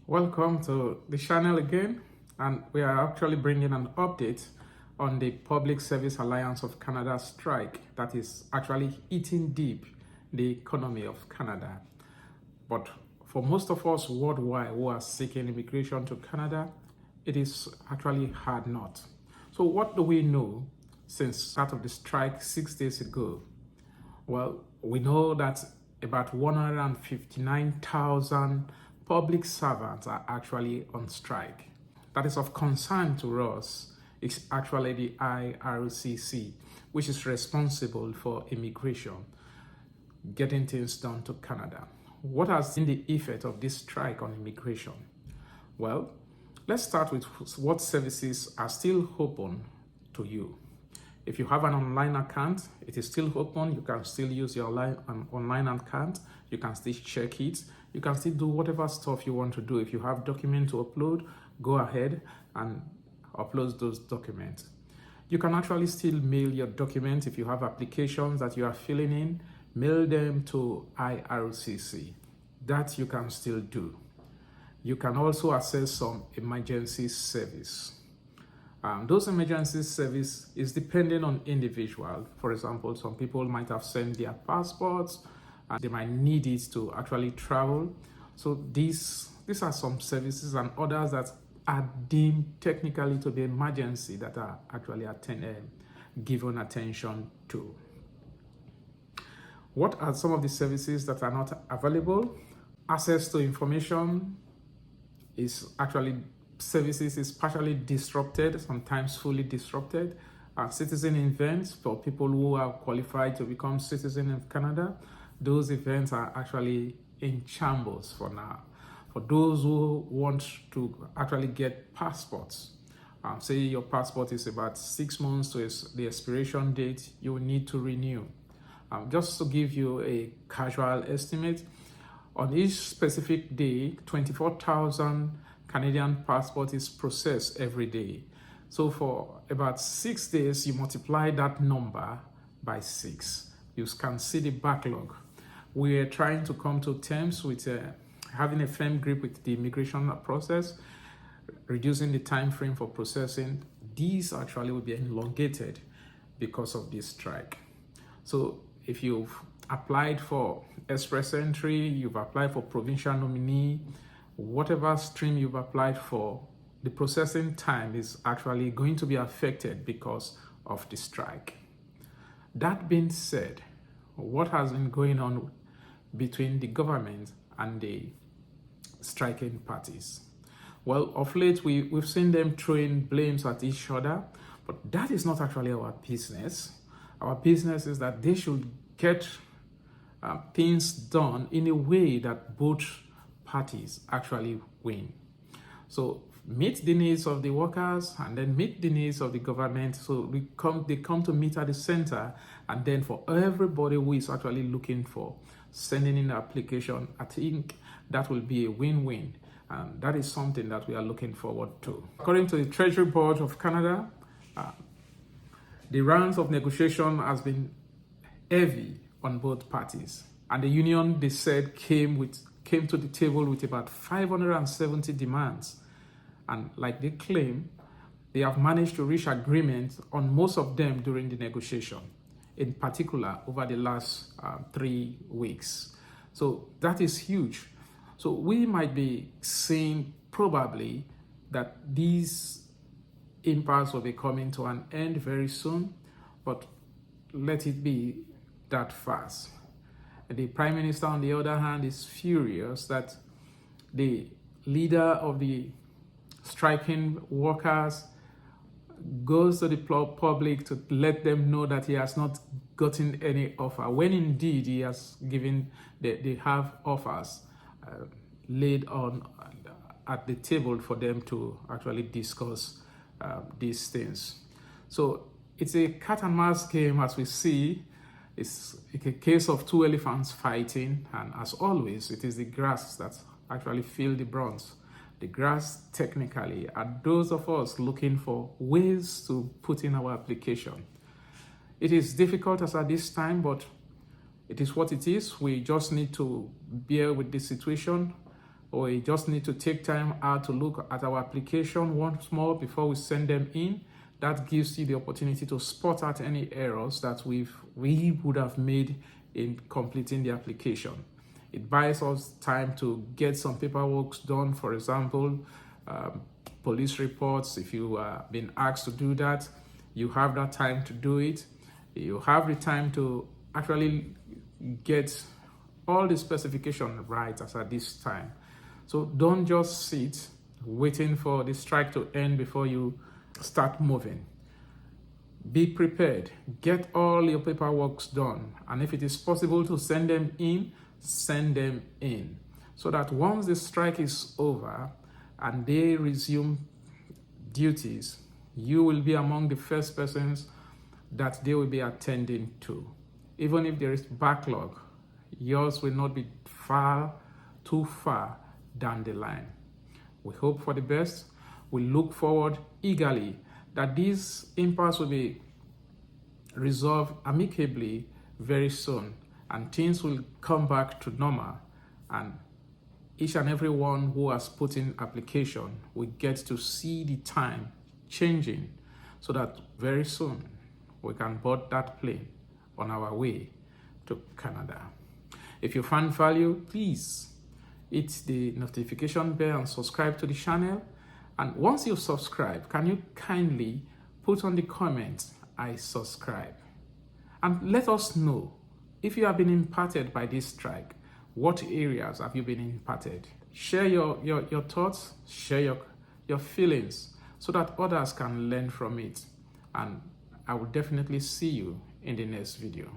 Welcome to the channel again, and we are actually bringing an update on the Public Service Alliance of Canada strike that is actually eating deep the economy of Canada. But for most of us worldwide who are seeking immigration to Canada, it is actually hard not. So what do we know since start of the strike 6 days ago? Well, we know that about 159,000 public servants are actually on strike. That is of concern to us. It's actually the IRCC, which is responsible for immigration, getting things done to Canada. What has been the effect of this strike on immigration? Well, let's start with what services are still open to you. If you have an online account, it is still open. You can still use your online account. You can still check it. You can still do whatever stuff you want to do. If you have documents to upload, go ahead and upload those documents. You can actually still mail your documents. If you have applications that you are filling in, mail them to IRCC. That you can still do. You can also access some emergency service. Those emergency service is depending on individual. For example, some people might have sent their passports and they might need it to actually travel. So these are some services, and others that are deemed technically to be emergency that are actually given attention to. What are some of the services that are not available? Access to information is actually services is partially disrupted, sometimes fully disrupted. Citizen events for people who are qualified to become citizens of Canada, those events are actually in shambles for now. For those who want to actually get passports, say your passport is about 6 months to the expiration date, you will need to renew. Just to give you a casual estimate, on each specific day, 24,000 Canadian passport is processed every day. So for about 6 days, you multiply that number by 6. You can see the backlog. We are trying to come to terms with having a firm grip with the immigration process, reducing the time frame for processing. These actually will be elongated because of this strike. So if you've applied for express entry, you've applied for provincial nominee, whatever stream you've applied for, the processing time is actually going to be affected because of the strike. That being said, what has been going on between the government and the striking parties? Well, of late, we've seen them throwing blames at each other, but that is not actually our business. Our business is that they should get things done in a way that both parties actually win. So meet the needs of the workers and then meet the needs of the government. So they come to meet at the center, and then for everybody who is actually looking for sending in an application, I think that will be a win-win. And that is something that we are looking forward to. According to the Treasury Board of Canada, the rounds of negotiation has been heavy on both parties. And the union, they said, came to the table with about 570 demands. And like they claim, they have managed to reach agreement on most of them during the negotiation, in particular over the last 3 weeks. So that is huge. So we might be seeing probably that these impasse will be coming to an end very soon, but let it be that fast. The Prime Minister, on the other hand, is furious that the leader of the striking workers goes to the public to let them know that he has not gotten any offer, when indeed he has given, they have offers laid on at the table for them to actually discuss these things. So it's a cat and mouse game, as we see. It's a case of two elephants fighting, and as always, it is the grass that actually feel the brunt. The grass, technically, are those of us looking for ways to put in our application. It is difficult as at this time, but it is what it is. We just need to bear with the situation We just need to take time out to look at our application once more before we send them in. That gives you the opportunity to spot out any errors that we would have made in completing the application. It buys us time to get some paperwork done. For example, police reports. If you have been asked to do that, you have that time to do it. You have the time to actually get all the specification right as at this time. So don't just sit waiting for the strike to end before you start moving. Be prepared. Get all your paperwork done. And if it is possible to send them in, send them in. So that once the strike is over and they resume duties, you will be among the first persons that they will be attending to. Even if there is backlog, yours will not be too far down the line. We hope for the best. We look forward eagerly that this impasse will be resolved amicably very soon and things will come back to normal, and each and every one who has put in application will get to see the time changing so that very soon we can board that plane on our way to Canada. If you found value, please hit the notification bell and subscribe to the channel. And once you subscribe, can you kindly put on the comments, I subscribe. And let us know if you have been impacted by this strike. What areas have you been impacted? Share your thoughts, share your feelings so that others can learn from it. And I will definitely see you in the next video.